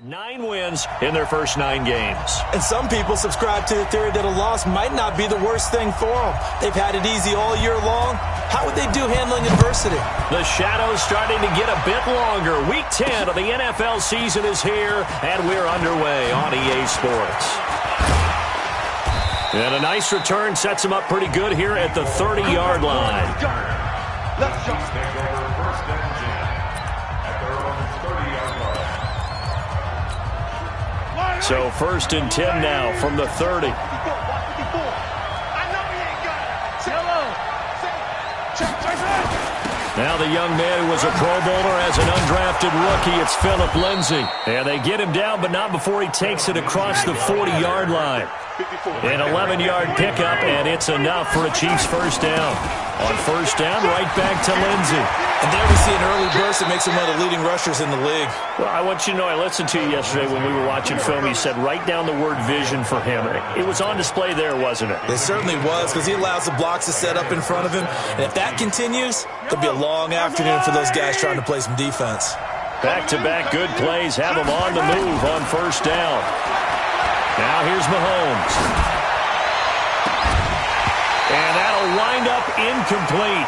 9 wins in their first 9 games. And some people subscribe to the theory that a loss might not be the worst thing for them. They've had it easy all year long. How would they do handling adversity? The shadow's starting to get a bit longer. Week 10 of the NFL season is here, and we're underway on EA Sports. And a nice return sets him up pretty good here at the 30-yard line. Let's just take over first and 10 at their own 30-yard line. So first and 10 now from the 30. Now the young man who was a Pro Bowler as an undrafted rookie, it's Phillip Lindsay. And they get him down, but not before he takes it across the 40-yard line. An 11-yard pickup, and it's enough for a Chiefs first down. On first down, right back to Lindsay. And there we see an early burst that makes him one of the leading rushers in the league. Well, I want you to know, I listened to you yesterday when we were watching film. You said write down the word vision for him. It was on display there, wasn't it? It certainly was, because he allows the blocks to set up in front of him. And if that continues, it'll be a long afternoon for those guys trying to play some defense. Back-to-back good plays have them on the move on first down. Now here's Mahomes. And that'll wind up incomplete.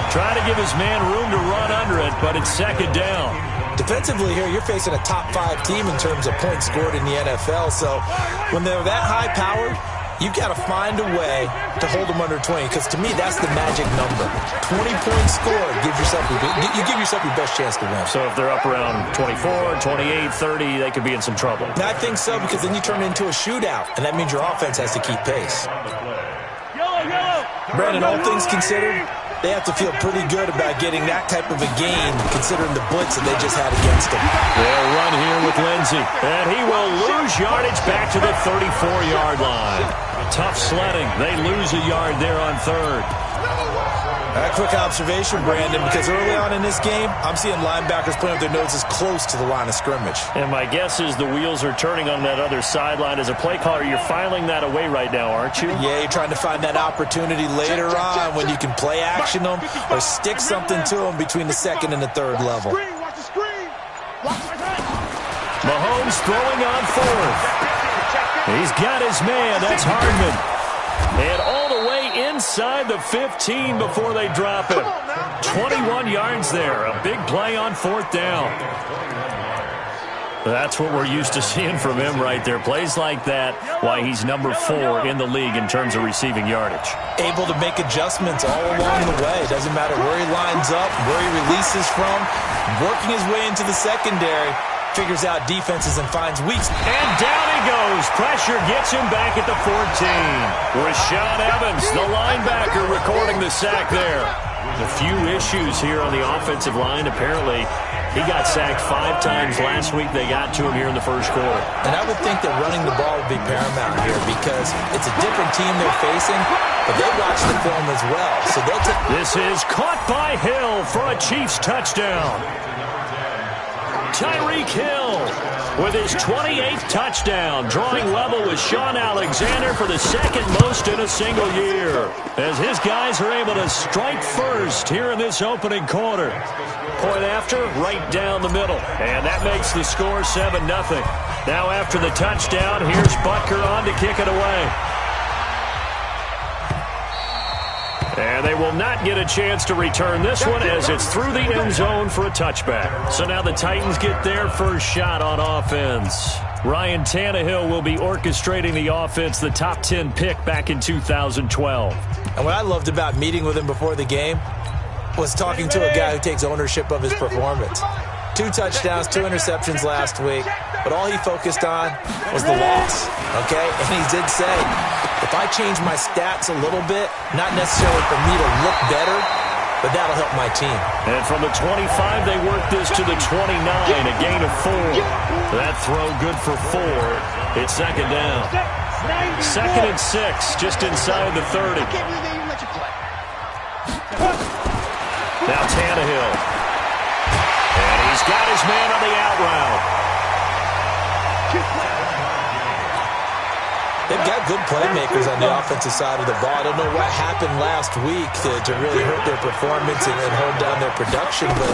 Trying to give his man room to run under it, but it's second down. Defensively here, you're facing a top-5 team in terms of points scored in the NFL. So when they're that high-powered, you've got to find a way to hold them under 20, because to me, that's the magic number. 20 points scored, you give yourself your best chance to win. So if they're up around 24, 28, 30, they could be in some trouble. And I think so, because then you turn it into a shootout, and that means your offense has to keep pace. Brandon, all things considered, they have to feel pretty good about getting that type of a gain, considering the blitz that they just had against them. They'll run here with Lindsay, and he will lose yardage back to the 34-yard line. Tough sledding. They lose a yard there on third. A quick observation, Brandon, because early on in this game, I'm seeing linebackers playing with their noses close to the line of scrimmage. And my guess is the wheels are turning on that other sideline. As a play caller, you're filing that away right now, aren't you? Yeah, you're trying to find that opportunity later on when you can play action them or stick something to them between the second and the third level. Mahomes throwing on fourth. He's got his man. That's Hardman. And all the way inside the 15 before they drop him. 21 yards there. A big play on fourth down. That's what we're used to seeing from him right there. Plays like that, why he's number 4 in the league in terms of receiving yardage. Able to make adjustments all along the way. Doesn't matter where he lines up, where he releases from. Working his way into the secondary. Figures out defenses and finds weaks. And down he goes. Pressure gets him back at the 14. Rashaan Evans, the linebacker, recording the sack there. A few issues here on the offensive line. Apparently, he got sacked 5 times last week. They got to him here in the first quarter. And I would think that running the ball would be paramount here, because it's a different team they're facing, but they watch the film as well. So they'll take. This is caught by Hill for a Chiefs touchdown. Tyreek Hill with his 28th touchdown, drawing level with Shaun Alexander for the second most in a single year, as his guys are able to strike first here in this opening quarter. Point after, right down the middle, and that makes the score 7-0. Now after the touchdown, here's Butker on to kick it away. And they will not get a chance to return this one, as it's through the end zone for a touchback. So now the Titans get their first shot on offense. Ryan Tannehill will be orchestrating the offense, the top 10 pick back in 2012. And what I loved about meeting with him before the game was talking to a guy who takes ownership of his performance. 2 touchdowns, 2 interceptions last week, but all he focused on was the loss, okay? And he did say, if I change my stats a little bit, not necessarily for me to look better, but that'll help my team. And from the 25, they work this to the 29, a gain of 4. That throw good for 4. It's second down. Second and 6, just inside the 30. Now Tannehill. And he's got his man on the out route. They've got good playmakers on the offensive side of the ball. I don't know what happened last week to really hurt their performance and hold down their production, but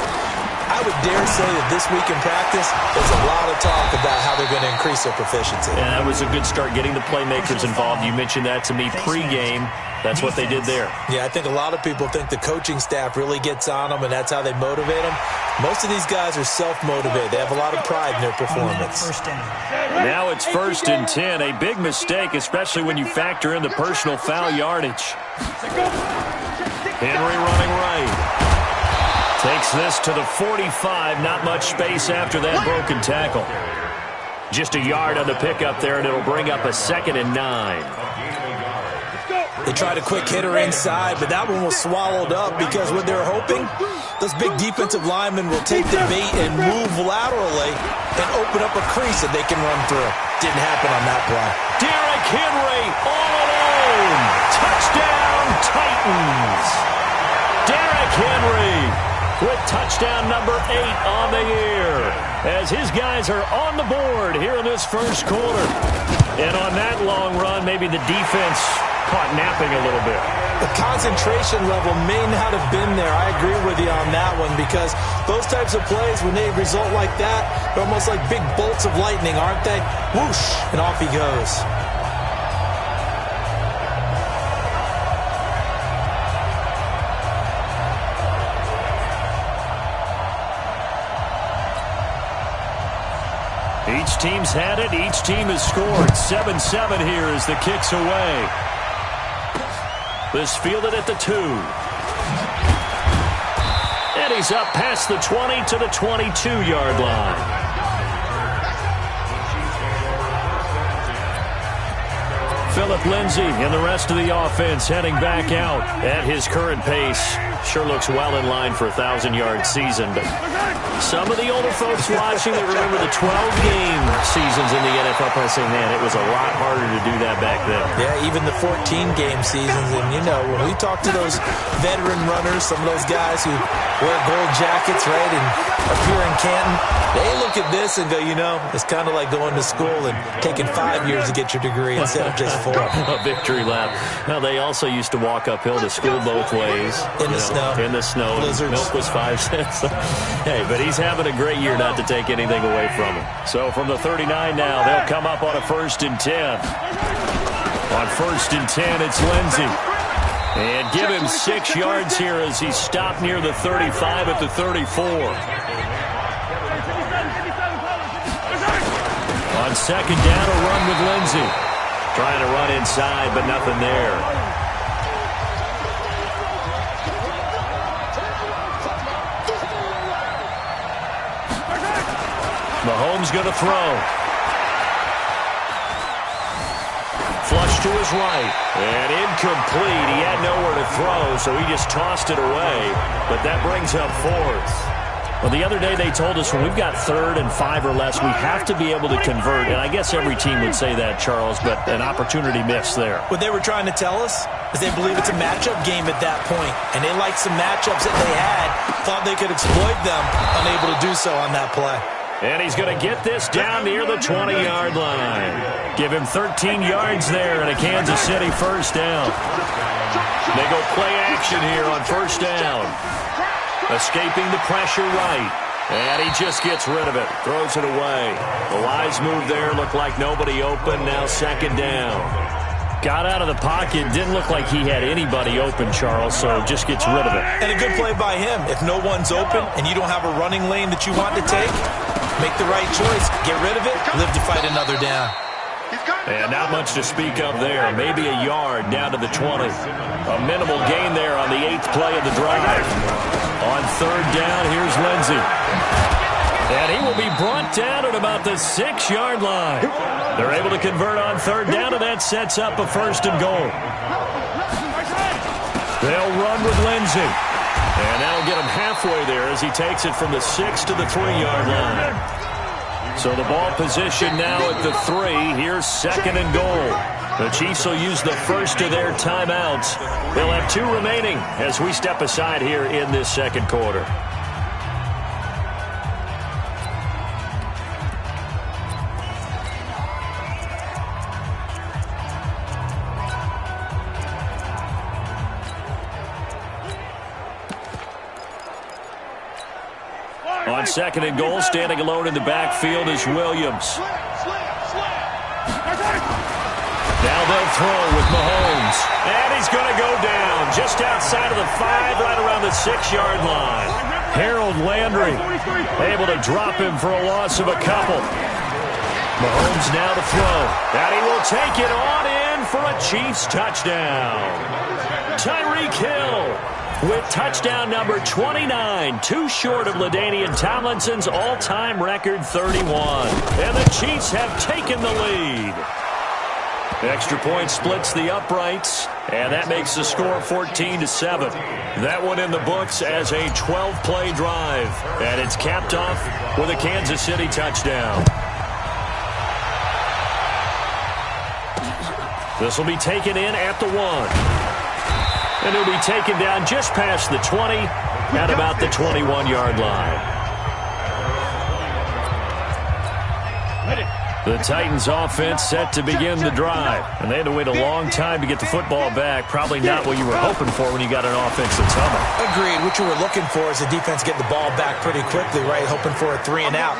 I would dare say that this week in practice, there's a lot of talk about how they're going to increase their proficiency. And that was a good start, getting the playmakers involved. You mentioned that to me pregame. That's what they did there. Yeah, I think a lot of people think the coaching staff really gets on them, and that's how they motivate them. Most of these guys are self-motivated. They have a lot of pride in their performance. Now it's 1st and 10. A big mistake, especially when you factor in the personal foul yardage. Henry running right. Takes this to the 45. Not much space after that broken tackle. Just a yard on the pickup there, and it'll bring up a 2nd and 9. They tried a quick hitter inside, but that one was swallowed up because what they're hoping, those big defensive linemen will take the bait and move laterally and open up a crease that they can run through. Didn't happen on that play. Derrick Henry all alone. Touchdown, Titans. Derrick Henry with touchdown number 8 on the year as his guys are on the board here in this first quarter. And on that long run, maybe the defense caught napping a little bit. The concentration level may not have been there. I agree with you on that one because those types of plays, when they result like that, they're almost like big bolts of lightning, aren't they? Whoosh, and off he goes. Each team's had it. Each team has scored. 7-7 here as the kick's away. This fielded at the 2. And he's up past the 20 to the 22-yard line. Philip Lindsay and the rest of the offense heading back out at his current pace. Sure looks well in line for a 1,000-yard season, but some of the older folks watching that remember the 12-game seasons in the NFL probably say, man, it was a lot harder to do that back then. Yeah, even the 14-game seasons. And, you know, when we talk to those veteran runners, some of those guys who wear gold jackets, right, and appear in Canton, they look at this and go, you know, it's kind of like going to school and taking 5 years to get your degree instead of just 4. A victory lap. Now, they also used to walk uphill to school both ways. In the snow. In the snow. Blizzards. Milk was 5 cents. Hey, but he's having a great year not to take anything away from him. So from the 39 now, they'll come up on a 1st and 10. On 1st and 10, it's Lindsay. And give him 6 yards here as he stopped near the 35 at the 34. On 2nd down, a run with Lindsay. Trying to run inside, but nothing there. Mahomes going to throw. Flush to his right. And incomplete. He had nowhere to throw, so he just tossed it away. But that brings up 4th. Well, the other day they told us when we've got 3rd and 5 or less, we have to be able to convert. And I guess every team would say that, Charles, but an opportunity missed there. What they were trying to tell us is they believe it's a matchup game at that point. And they liked some matchups that they had, thought they could exploit them, unable to do so on that play. And he's going to get this down near the 20-yard line. Give him 13 yards there and a Kansas City 1st down. They go play action here on 1st down. Escaping the pressure right. And he just gets rid of it. Throws it away. The wise move there. Looked like nobody open. Now 2nd down. Got out of the pocket. Didn't look like he had anybody open, Charles, so just gets rid of it. And a good play by him. If no one's open and you don't have a running lane that you want to take, make the right choice. Get rid of it. Live to fight another down. And not much to speak of there. Maybe a yard down to the 20. A minimal gain there on the 8th play of the drive. On 3rd down, here's Lindsay. And he will be brought down at about the 6-yard line. They're able to convert on 3rd down, and that sets up a 1st and goal. They'll run with Lindsay. And that'll get him halfway there as he takes it from the 6 to the 3-yard line. So the ball position now at the 3. Here's 2nd and goal. The Chiefs will use the first of their timeouts. They'll have 2 remaining as we step aside here in this 2nd quarter. second and goal. Standing alone in the backfield is Williams. Now they'll throw with Mahomes. And he's going to go down just outside of the 5, right around the 6-yard line. Harold Landry able to drop him for a loss of a couple. Mahomes now to throw. And he will take it on in for a Chiefs touchdown. Tyreek Hill with touchdown number 29, too short of LaDainian Tomlinson's all-time record 31. And the Chiefs have taken the lead. Extra point splits the uprights, and that makes the score 14-7. That one in the books as a 12-play drive, and it's capped off with a Kansas City touchdown. This will be taken in at the 1. And it'll be taken down just past the 20 at about the 21-yard line. The Titans offense set to begin the drive. And they had to wait a long time to get the football back. Probably not what you were hoping for when you got an offensive tunnel. Agreed. What you were looking for is the defense getting the ball back pretty quickly, right? Hoping for a 3 and out.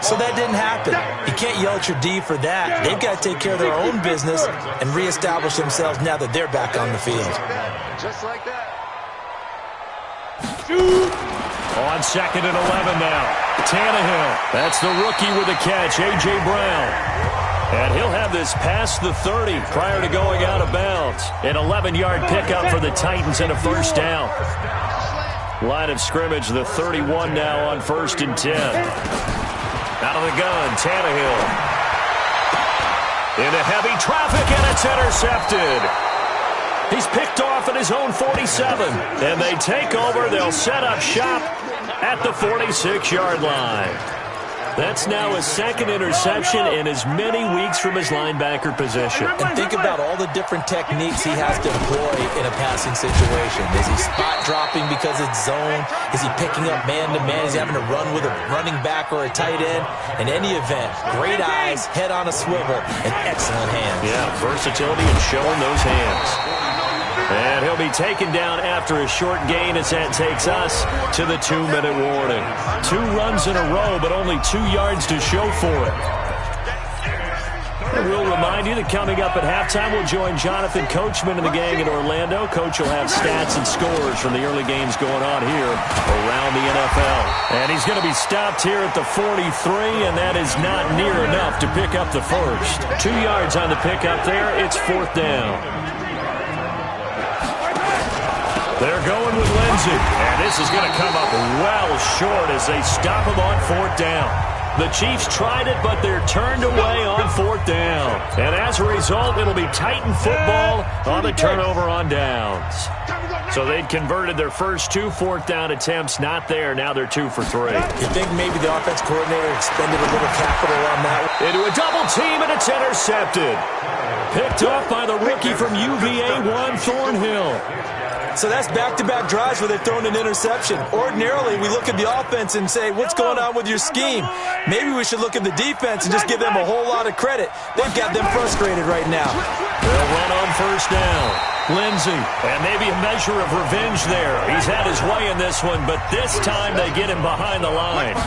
So that didn't happen. You can't yell at your D for that. They've got to take care of their own business and reestablish themselves now that they're back on the field. Just like that. On 2nd and 11 now. Tannehill. That's the rookie with the catch, A.J. Brown. And he'll have this past the 30 prior to going out of bounds. An 11-yard pickup for the Titans and a first down. Line of scrimmage, the 31 now on 1st and 10. Out of the gun, Tannehill. Into heavy traffic, and it's intercepted. He's picked off at his own 47. And they take over. They'll set up shop at the 46-yard line. That's now his 2nd interception in as many weeks from his linebacker position. And think about all the different techniques he has to employ in a passing situation. Is he spot dropping because it's zone? Is he picking up man-to-man? Is he having to run with a running back or a tight end? In any event, great eyes, head on a swivel, and excellent hands. Yeah, versatility and showing those hands. And he'll be taken down after a short gain as that takes us to the 2-minute warning. 2 runs in a row, but only 2 yards to show for it. And we'll remind you that coming up at halftime, we'll join Jonathan Coachman and the gang in Orlando. Coach will have stats and scores from the early games going on here around the NFL. And he's going to be stopped here at the 43, and that is not near enough to pick up the first. 2 yards on the pickup there. It's 4th down. They're going with Lindsey, and this is going to come up well short as they stop him on 4th down. The Chiefs tried it, but they're turned away on 4th down. And as a result, it'll be Titan football on the turnover on downs. So they'd converted their first 2 4th down attempts, not there. Now they're 2 for 3. You think maybe the offense coordinator expended a little capital on that? Into a double team, and it's intercepted. Picked off by the rookie from UVA, Juan Thornhill. So that's back-to-back drives where they've thrown an interception. Ordinarily, we look at the offense and say, what's going on with your scheme? Maybe we should look at the defense and just give them a whole lot of credit. They've got them frustrated right now. They'll run on 1st down. Lindsey, and maybe a measure of revenge there. He's had his way in this one, but this time they get him behind the line.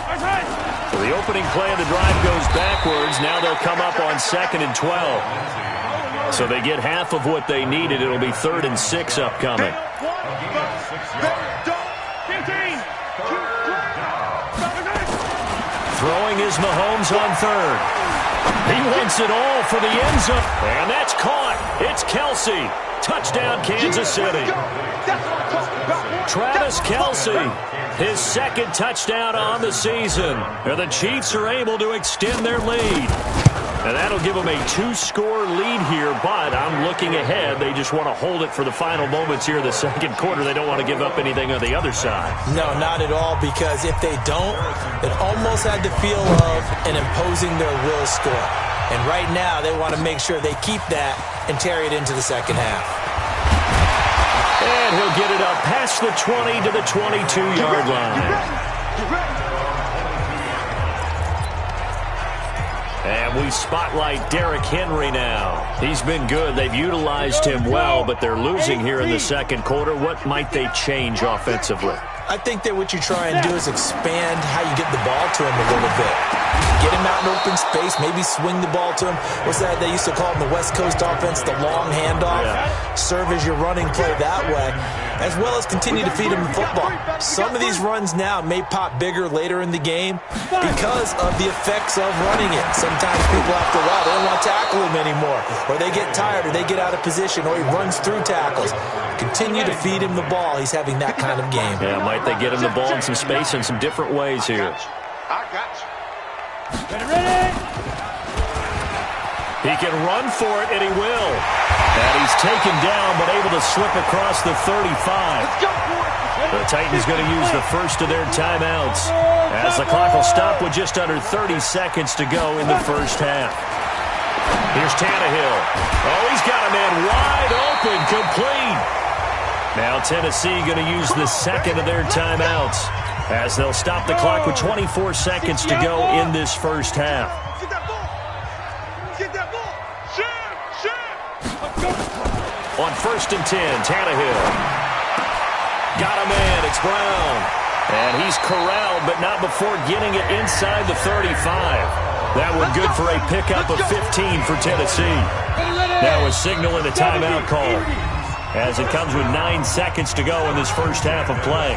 So the opening play of the drive goes backwards. Now they'll come up on 2nd and 12. So they get half of what they needed. It'll be 3rd and 6 upcoming. Throwing is Mahomes on 3rd. He wants it all for the end zone. And that's caught. It's Kelsey. Touchdown, Kansas City. Travis Kelsey, his 2nd touchdown on the season. And the Chiefs are able to extend their lead. And that'll give them a 2-score lead here, but I'm looking ahead. They just want to hold it for the final moments here in the 2nd quarter. They don't want to give up anything on the other side. No, not at all, because if they don't, it almost had the feel of an imposing their will score. And right now, they want to make sure they keep that and carry it into the 2nd half. And he'll get it up past the 20 to the 22-yard line. And we spotlight Derrick Henry now. He's been good. They've utilized him well, but they're losing here in the 2nd quarter. What might they change offensively? I think that what you try and do is expand how you get the ball to him a little bit. Get him out in open space, maybe swing the ball to him. What's that they used to call in the West Coast offense, the long handoff? Yeah. Serve as your running play that way, as well as continue to feed him the football. Some of these runs now may pop bigger later in the game because of the effects of running it. Sometimes people after a while, they don't want to tackle him anymore, or they get tired, or they get out of position, or he runs through tackles. Continue to feed him the ball. He's having that kind of game. Yeah, might they get him the ball in some space in some different ways here. I got you. He can run for it, and he will. And he's taken down, but able to slip across the 35. The Titans going to use the first of their timeouts, as the clock will stop with just under 30 seconds to go in the first half. Here's Tannehill. Oh, he's got a man wide open, complete. Now Tennessee going to use the second of their timeouts, as they'll stop the clock with 24 seconds to go in this first half. On 1st and 10, Tannehill. Got a man, it's Brown. And he's corralled, but not before getting it inside the 35. That one good for a pickup of 15 for Tennessee. Now a signal and a timeout call, as it comes with 9 seconds to go in this first half of play.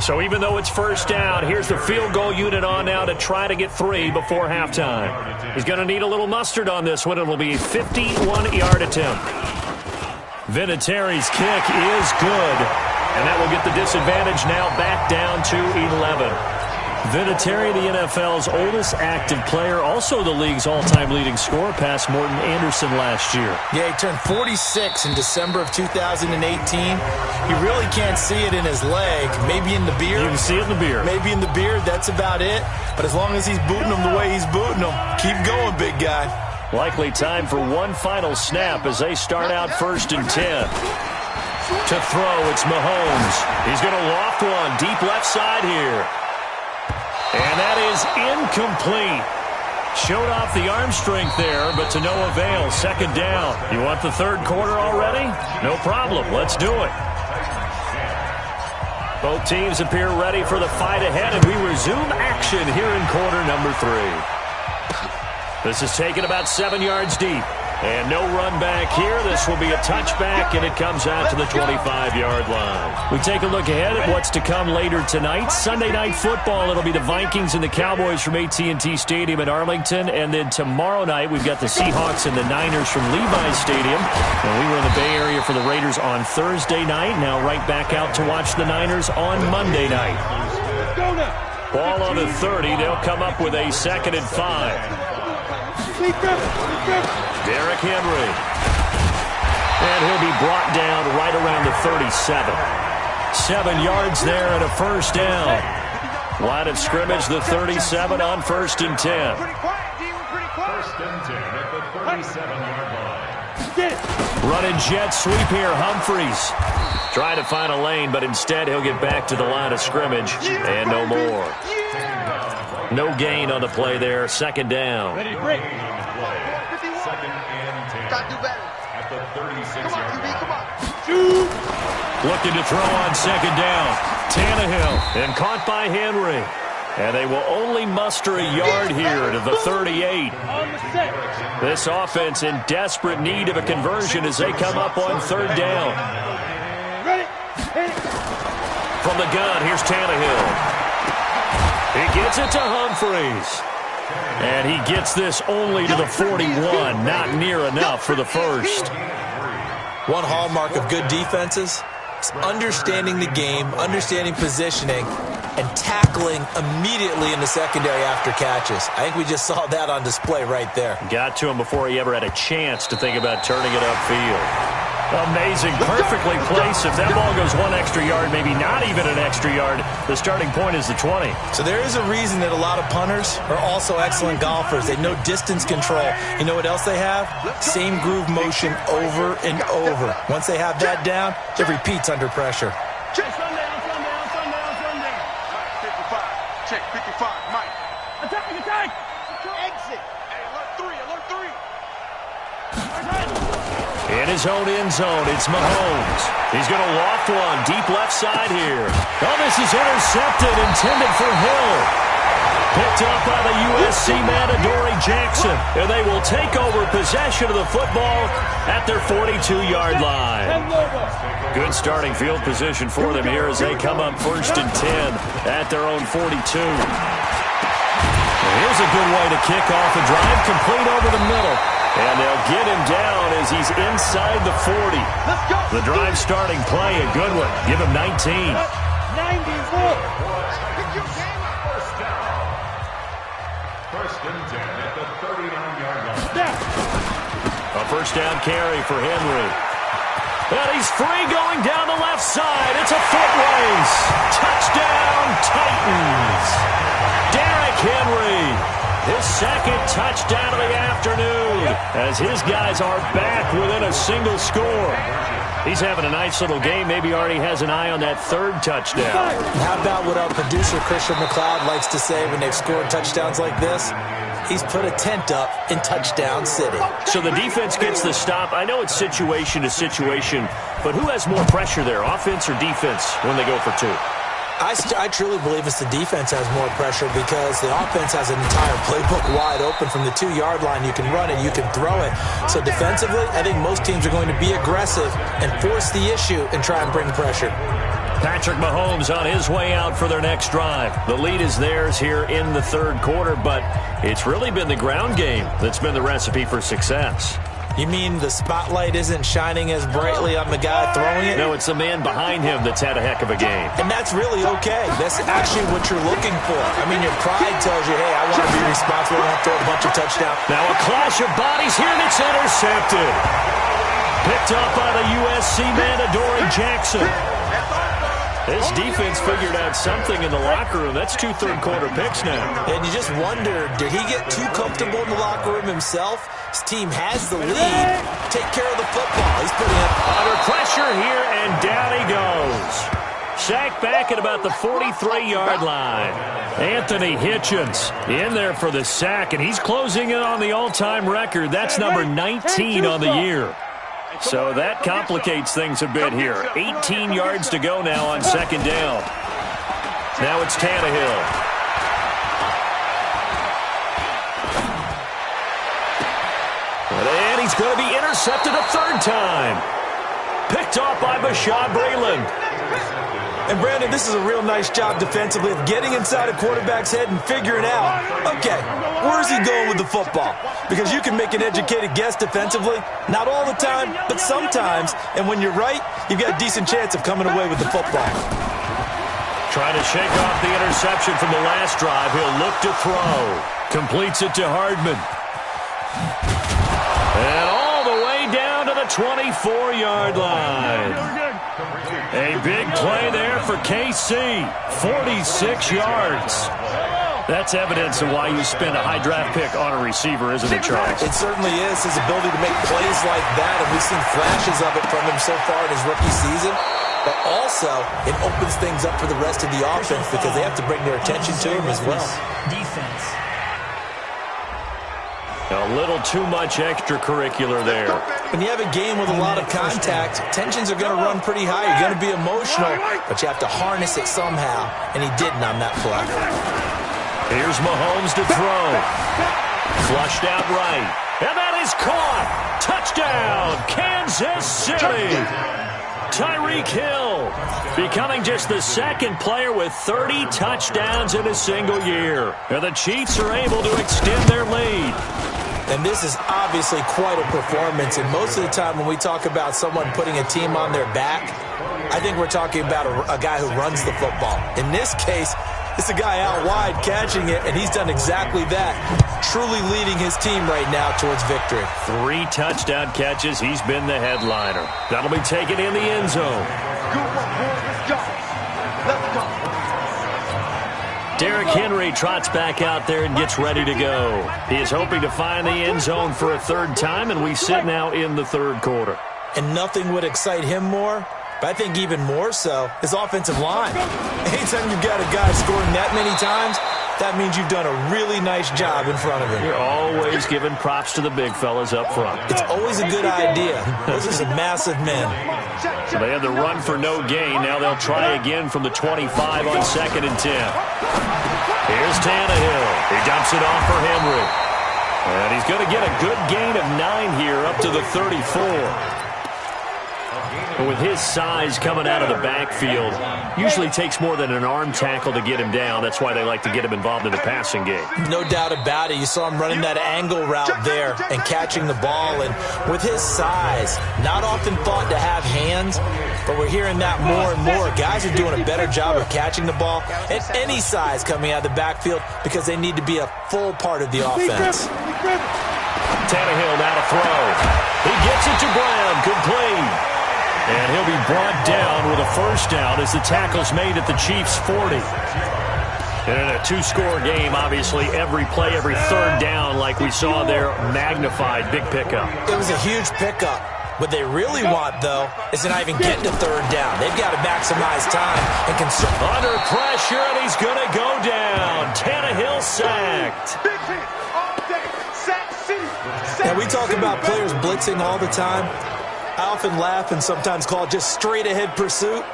So even though it's first down, here's the field goal unit on now to try to get 3 before halftime. He's going to need a little mustard on this one. It'll be a 51-yard attempt. Vinatieri's kick is good, and that will get the disadvantage now back down to 11. Vinatieri, the NFL's oldest active player, also the league's all-time leading scorer, past Morton Anderson last year. Yeah, he turned 46 in December of 2018. You really can't see it in his leg. Maybe in the beard. You can see it in the beard. Maybe in the beard, that's about it. But as long as he's booting him the way he's booting him, keep going, big guy. Likely time for one final snap as they start out 1st and 10. To throw, it's Mahomes. He's going to loft one deep left side here. And that is incomplete. Showed off the arm strength there, but to no avail. 2nd down. You want the 3rd quarter already? No problem. Let's do it. Both teams appear ready for the fight ahead, and we resume action here in quarter number 3. This is taken about 7 yards deep. And no run back here. This will be a touchback, and it comes out to the 25-yard line. We take a look ahead at what's to come later tonight. Sunday Night Football, it'll be the Vikings and the Cowboys from AT&T Stadium in Arlington. And then tomorrow night, we've got the Seahawks and the Niners from Levi's Stadium. And we were in the Bay Area for the Raiders on Thursday night. Now right back out to watch the Niners on Monday night. Ball on the 30. They'll come up with a 2nd and 5. Derrick Henry. And he'll be brought down right around the 37. 7 yards there and a 1st down. Line of scrimmage, the 37 on 1st and 10. 1st and 10 at the 37-yard line. Running jet sweep here, Humphries. Trying to find a lane, but instead he'll get back to the line of scrimmage. And no more. No gain on the play there. 2nd down. Ready, break. 2nd and 10. Got to do better. At the 36-yard line. Come on. Looking to throw on 2nd down. Tannehill, and caught by Henry. And they will only muster a yard here to the 38. This offense in desperate need of a conversion as they come up on 3rd down. From the gun, here's Tannehill. He gets it to Humphries. And he gets this only to the 41. Not near enough for the 1st. One hallmark of good defenses is understanding the game, understanding positioning, and tackling immediately in the secondary after catches. I think we just saw that on display right there. Got to him before he ever had a chance to think about turning it upfield. Amazing, perfectly placed. If that ball goes 1 extra yard, maybe not even an extra yard, the starting point is the 20. So there is a reason that a lot of punters are also excellent golfers. They know distance control. You know what else they have? Same groove motion over and over. Once they have that down, it repeats under pressure. Check, sun down, sun down, sun down, sun down. 55. Check, 55. Mike. Attack, attack. Exit. Hey, alert 3, alert 3. In his own end zone, it's Mahomes. He's going to loft one deep left side here. Oh, this is intercepted, intended for Hill. Picked up by the USC man, Adoree Jackson. And they will take over possession of the football at their 42-yard line. Good starting field position for them here as they come up 1st and 10 at their own 42. Here's a good way to kick off a drive, complete over the middle. And they'll get him down as he's inside the 40. The drive starting play, a good one. Give him 19. 94. First and 10 at the 39-yard line. A first down carry for Henry. And he's free going down the left side. It's a foot race. Touchdown, Titans. Derrick Henry, his second touchdown of the afternoon, as his guys are back within a single score. He's having a nice little game. Maybe already has an eye on that 3rd touchdown. How about what our producer, Christian McLeod, likes to say when they've scored touchdowns like this? He's put a tent up in Touchdown City. So the defense gets the stop. I know it's situation to situation, but who has more pressure there, offense or defense, when they go for 2? I truly believe it's the defense has more pressure because the offense has an entire playbook wide open from the 2-yard line. You can run it, you can throw it. So defensively, I think most teams are going to be aggressive and force the issue and try and bring pressure. Patrick Mahomes on his way out for their next drive. The lead is theirs here in the 3rd quarter, but it's really been the ground game that's been the recipe for success. You mean the spotlight isn't shining as brightly on the guy throwing it? No, it's the man behind him that's had a heck of a game. And that's really okay. That's actually what you're looking for. I mean, your pride tells you, hey, I want to be responsible. I want to throw a bunch of touchdowns. Now a clash of bodies here, and it's intercepted. Picked up by the USC man, Adoree Jackson. This defense figured out something in the locker room. That's 2 third-quarter picks now. And you just wonder, did he get too comfortable in the locker room himself? His team has the lead. Take care of the football. He's putting it under pressure here, and down he goes. Sacked back at about the 43-yard line. Anthony Hitchens in there for the sack, and he's closing in on the all-time record. That's number 19 on the year. So that complicates things a bit here. 18 yards to go now on 2nd down. Now it's Tannehill. And he's going to be intercepted a 3rd time. Picked off by Bashaud Breeland. And, Brandon, this is a real nice job defensively of getting inside a quarterback's head and figuring out, okay, where's he going with the football? Because you can make an educated guess defensively. Not all the time, but sometimes. And when you're right, you've got a decent chance of coming away with the football. Trying to shake off the interception from the last drive. He'll look to throw. Completes it to Hardman. And all the way down to the 24-yard line. A big play there for KC. 46 yards. That's evidence of why you spend a high draft pick on a receiver, isn't it, Charles? It certainly is. His ability to make plays like that, and we've seen flashes of it from him so far in his rookie season. But also, it opens things up for the rest of the offense because they have to bring their attention to him as well. Defense. A little too much extracurricular there. When you have a game with a lot of contact, tensions are going to run pretty high. You're going to be emotional, but you have to harness it somehow, and he didn't on that play. Here's Mahomes to throw. Flushed out right. And that is caught. Touchdown, Kansas City. Tyreek Hill becoming just the 2nd player with 30 touchdowns in a single year. And the Chiefs are able to extend their lead. And this is obviously quite a performance. And most of the time when we talk about someone putting a team on their back, I think we're talking about a guy who runs the football. In this case, it's a guy out wide catching it, and he's done exactly that. Truly leading his team right now towards victory. 3 touchdown catches. He's been the headliner. That'll be taken in the end zone. Derrick Henry trots back out there and gets ready to go. He is hoping to find the end zone for a 3rd time, and we sit now in the 3rd quarter. And nothing would excite him more, but I think even more so, his offensive line. Anytime you've got a guy scoring that many times, that means you've done a really nice job in front of him. You're always giving props to the big fellas up front. It's always a good idea. Those are some massive men. So they had the run for no gain. Now they'll try again from the 25 on 2nd and 10. Here's Tannehill. He dumps it off for Henry. And he's going to get a good gain of 9 here up to the 34. But with his size coming out of the backfield, usually takes more than an arm tackle to get him down. That's why they like to get him involved in the passing game. No doubt about it. You saw him running that angle route there and catching the ball. And with his size, not often thought to have hands, but we're hearing that more and more. Guys are doing a better job of catching the ball at any size coming out of the backfield because they need to be a full part of the offense. Tannehill now to throw. He gets it to Brown. Complete. And he'll be brought down with a first down as the tackle's made at the Chiefs' 40. And in a two-score game, obviously, every play, every third down, like we saw there, magnified. Big pickup. It was a huge pickup. What they really want, though, is to not even get to third down. They've got to maximize time and conserve. Under pressure, and he's going to go down. Tannehill sacked. Now, we talk about players blitzing all the time. I often laugh and sometimes call it just straight-ahead pursuit.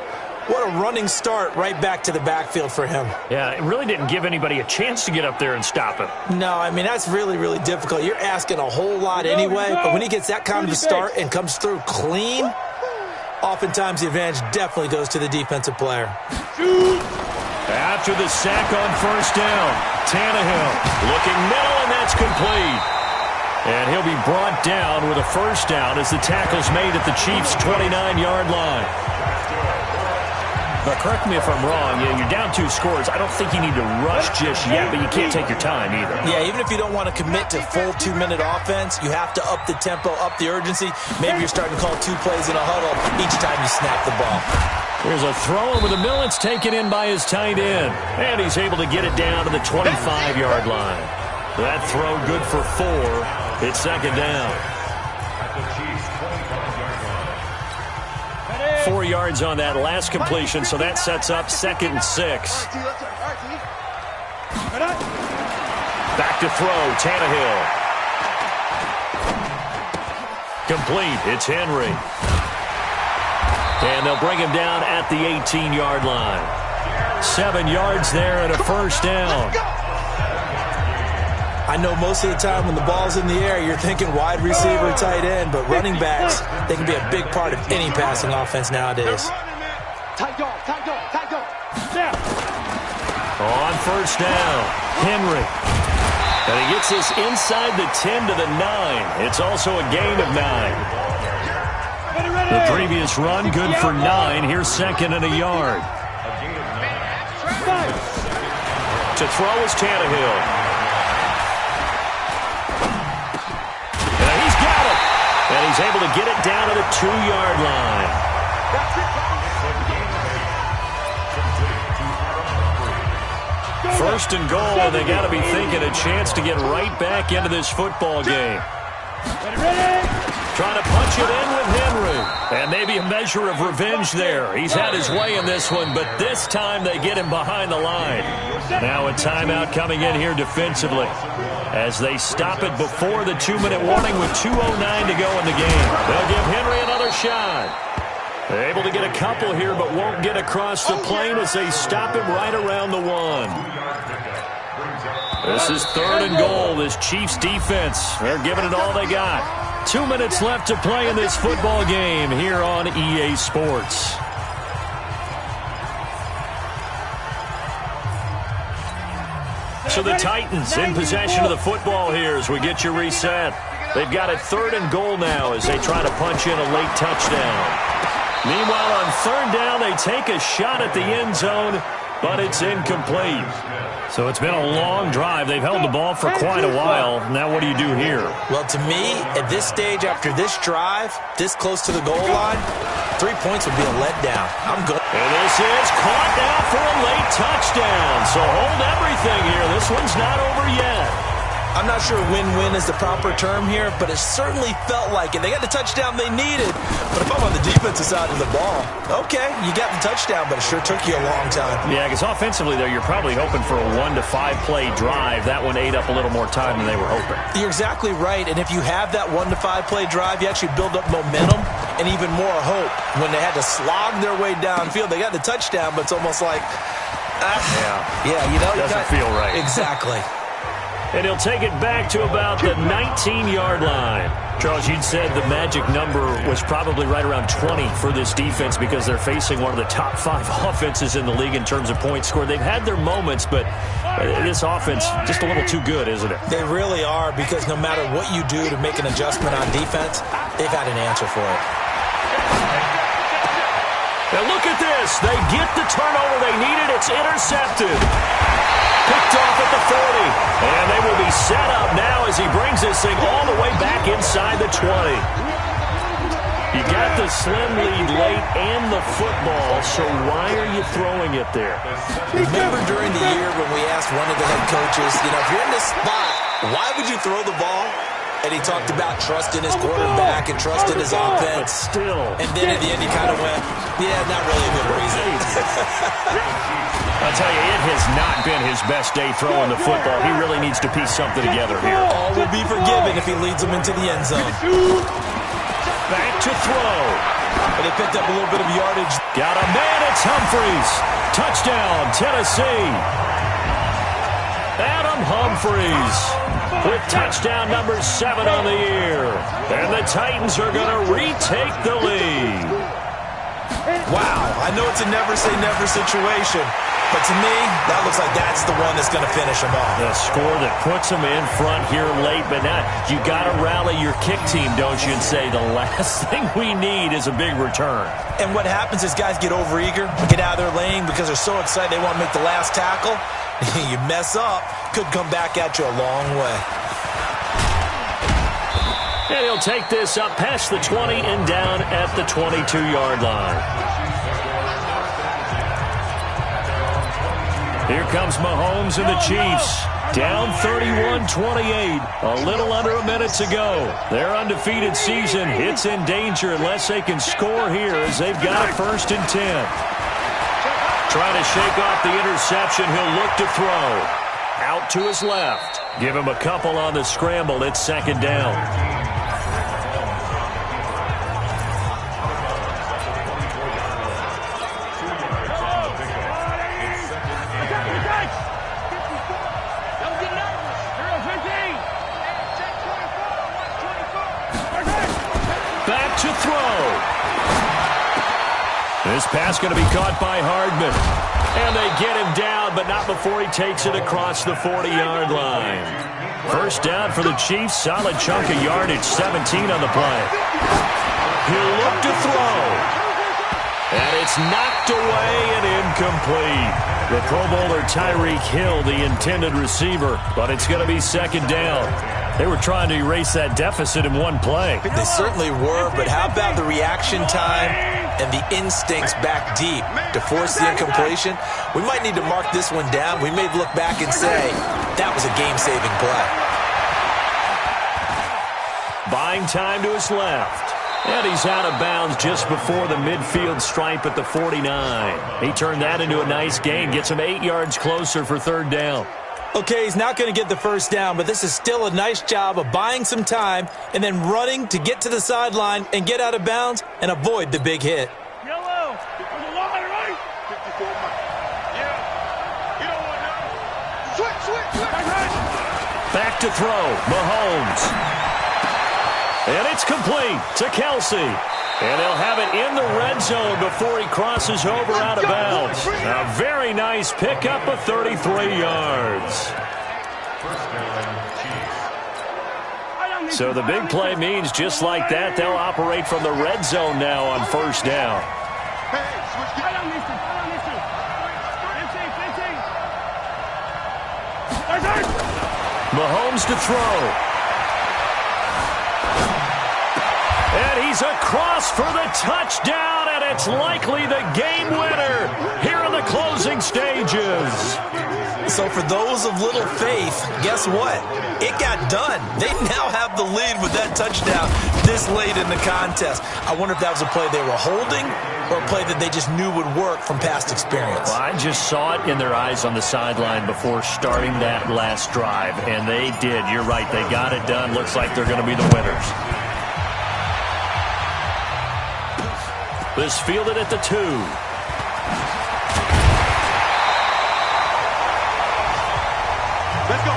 What a running start right back to the backfield for him. Yeah, it really didn't give anybody a chance to get up there and stop him. No, I mean, that's really, really difficult. You're asking a whole lot anyway, but when he gets that kind of a start and comes through clean, oftentimes the advantage definitely goes to the defensive player. After the sack on first down, Tannehill looking middle, and that's complete. And he'll be brought down with a first down as the tackle's made at the Chiefs' 29-yard line. Now, correct me if I'm wrong. You're down 2 scores. I don't think you need to rush just yet, but you can't take your time either. Yeah, even if you don't want to commit to full 2-minute offense, you have to up the tempo, up the urgency. Maybe you're starting to call 2 plays in a huddle each time you snap the ball. Here's a throw over the middle. It's taken in by his tight end. And he's able to get it down to the 25-yard line. That throw good for 4. It's second down. 4 yards on that last completion, so that sets up 2nd and 6. Back to throw, Tannehill. Complete, it's Henry. And they'll bring him down at the 18-yard line. 7 yards there and a first down. I know most of the time when the ball's in the air, you're thinking wide receiver, tight end, but running backs, they can be a big part of any passing offense nowadays. On first down, Henry. And he gets this inside the 10 to the 9. It's also a gain of 9. The previous run, good for 9. Here's 2nd and a yard. To throw is Tannehill. And he's able to get it down to the 2-yard line. First and goal, and they got to be thinking a chance to get right back into this football game. Trying to punch it in with Henry. And maybe a measure of revenge there. He's had his way in this one, but this time they get him behind the line. Now a timeout coming in here defensively as they stop it before the 2-minute warning with 2:09 to go in the game. They'll give Henry another shot. They're able to get a couple here, but won't get across the plane as they stop him right around the 1. This is 3rd and goal. This Chiefs defense, they're giving it all they got. 2 minutes left to play in this football game here on EA Sports. So the Titans in possession of the football here as we get you reset. They've got it 3rd and goal now as they try to punch in a late touchdown. Meanwhile, on 3rd down, they take a shot at the end zone, but it's incomplete. So it's been a long drive. They've held the ball for quite a while. Now what do you do here? Well, to me, at this stage, after this drive, this close to the goal line, 3 points would be a letdown. I'm good. And this is caught now for a late touchdown. So hold everything here. This one's not over yet. I'm not sure win-win is the proper term here, but it certainly felt like it. They got the touchdown they needed, but if I'm on the defensive side of the ball, okay, you got the touchdown, but it sure took you a long time. Yeah, because offensively, though, you're probably hoping for a 1 to 5 play drive. That one ate up a little more time than they were hoping. You're exactly right, and if you have that 1 to 5 play drive, you actually build up momentum and even more hope. When they had to slog their way downfield, they got the touchdown, but it's almost like, doesn't feel right. Exactly. And he'll take it back to about the 19-yard line. Charles, you'd said the magic number was probably right around 20 for this defense because they're facing one of the top 5 offenses in the league in terms of points scored. They've had their moments, but this offense just a little too good, isn't it? They really are, because no matter what you do to make an adjustment on defense, they've had an answer for it. Now look at this. They get the turnover they needed. It's intercepted. Picked off at the 40. And they will be set up now as he brings this thing all the way back inside the 20. You got the slim lead late and the football, so why are you throwing it there? Remember during the year when we asked one of the head coaches, if you're in this spot, why would you throw the ball? And he talked about trust in his quarterback and trust in his offense. But still. And then at the end he kind of went, not really a good reason. I'll tell you, it has not been his best day throwing the football. He really needs to piece something together here. All will be forgiven if he leads them into the end zone. Back to throw. But they picked up a little bit of yardage. Got a man, it's Humphries. Touchdown, Tennessee. Adam Humphries with touchdown number 7 on the year. And the Titans are going to retake the lead. Wow, I know it's a never-say-never situation, but to me, that looks like that's the one that's going to finish them off. The score that puts them in front here late, but now you got to rally your kick team, don't you, and say the last thing we need is a big return. And what happens is guys get overeager, get out of their lane because they're so excited they want to make the last tackle. You mess up, could come back at you a long way. And he'll take this up past the 20 and down at the 22-yard line. Here comes Mahomes and the Chiefs. Down 31-28. A little under a minute to go. Their undefeated season hits in danger unless they can score here as they've got a 1st and 10. Trying to shake off the interception. He'll look to throw. Out to his left. Give him a couple on the scramble. It's 2nd down. Back to throw. This pass going to be caught by Hardman. And they get him down, but not before he takes it across the 40-yard line. 1st down for the Chiefs. Solid chunk of yardage. 17 on the play. He'll look to throw. And it's knocked away and incomplete. The Pro Bowler Tyreek Hill, the intended receiver, but it's going to be 2nd down. They were trying to erase that deficit in one play. They certainly were, but how about the reaction time and the instincts back deep to force the incompletion? We might need to mark this one down. We may look back and say, that was a game-saving play. Buying time to his left. And he's out of bounds just before the midfield stripe at the 49. He turned that into a nice gain, gets him 8 yards closer for 3rd down. Okay, he's not going to get the 1st down, but this is still a nice job of buying some time and then running to get to the sideline and get out of bounds and avoid the big hit. Yellow. On the line, right? 54 miles. Yeah. You don't want that. Switch. Back to throw. Mahomes. And it's complete to Kelsey. And he'll have it in the red zone before he crosses over out of bounds. A very nice pickup of 33 yards. So the big play means just like that, they'll operate from the red zone now on 1st down. Mahomes to throw. And he's across for the touchdown, and it's likely the game winner here in the closing stages. So for those of little faith, guess what? It got done. They now have the lead with that touchdown this late in the contest. I wonder if that was a play they were holding or a play that they just knew would work from past experience. Well, I just saw it in their eyes on the sideline before starting that last drive, and they did. You're right. They got it done. Looks like they're going to be the winners. This fielded at the 2. Let's go,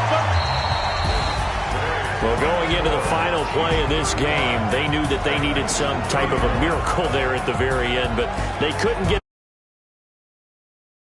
Well, going into the final play of this game, they knew that they needed some type of a miracle there at the very end, but they couldn't get